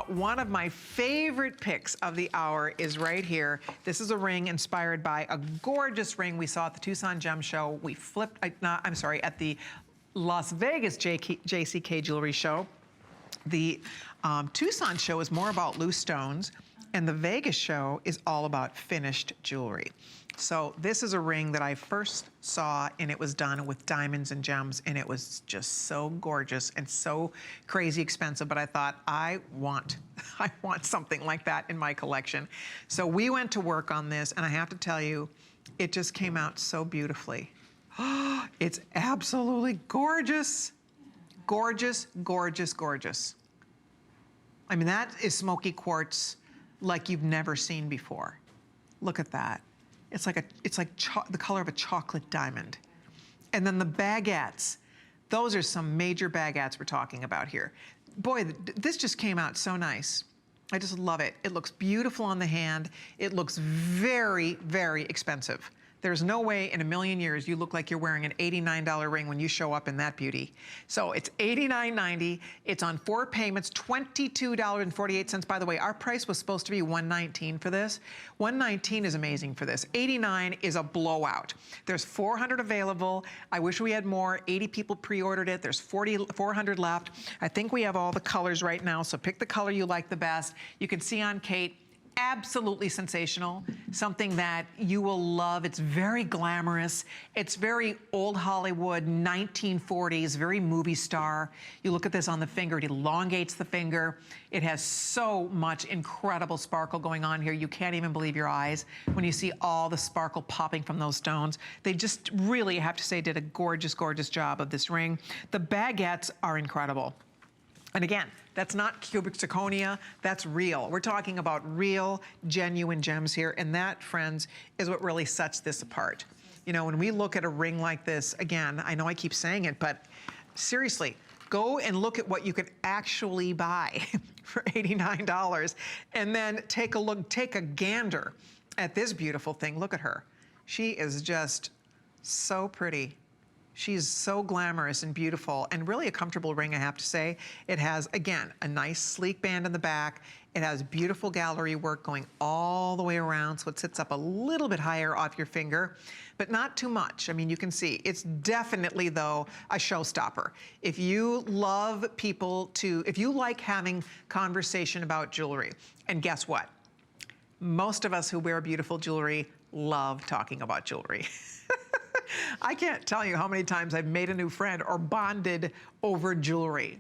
One of my favorite picks of the hour is right here. This is a ring inspired by a gorgeous ring we saw at the Tucson Gem Show. We flipped, at the Las Vegas JCK Jewelry Show. The Tucson show is more about loose stones, and the Vegas show is all about finished jewelry. So this is a ring that I first saw, and it was done with diamonds and gems, and it was just so gorgeous and so crazy expensive, but I thought, I want something like that in my collection. So we went to work on this, and I have to tell you, it just came out so beautifully. It's absolutely gorgeous. Gorgeous, gorgeous, gorgeous. I mean, that is smoky quartz like you've never seen before. Look at that. It's like the color of a chocolate diamond. And then the baguettes. Those are some major baguettes we're talking about here. Boy, this just came out so nice. I just love it. It looks beautiful on the hand. It looks very, very expensive. There's no way in a million years you look like you're wearing an $89 ring when you show up in that beauty. So it's $89.90. It's on 4 payments, $22.48. By the way, our price was supposed to be $119 for this. $119 is amazing for this. $89 is a blowout. There's 400 available. I wish we had more. 80 people pre-ordered it. There's 400 left. I think we have all the colors right now, so pick the color you like the best. You can see on Kate, absolutely sensational, something that you will love. It's very glamorous. It's very old Hollywood, 1940s, very movie star. You look at this on the finger, it elongates the finger. It has so much incredible sparkle going on here. You can't even believe your eyes when you see all the sparkle popping from those stones. They just really, I have to say, did a gorgeous, gorgeous job of this ring. The baguettes are incredible. And again, that's not cubic zirconia, that's real. We're talking about real, genuine gems here, and that, friends, is what really sets this apart. You know, when we look at a ring like this, again, I know I keep saying it, but seriously, go and look at what you can actually buy for $89, and then take a look, take a gander at this beautiful thing. Look at her. She is just so pretty. She's so glamorous and beautiful, and really a comfortable ring, I have to say. It has, again, a nice sleek band in the back. It has beautiful gallery work going all the way around, so it sits up a little bit higher off your finger, but not too much. I mean, you can see, it's definitely, though, a showstopper. If you love people to, if you like having conversation about jewelry, and guess what? Most of us who wear beautiful jewelry love talking about jewelry. I can't tell you how many times I've made a new friend or bonded over jewelry.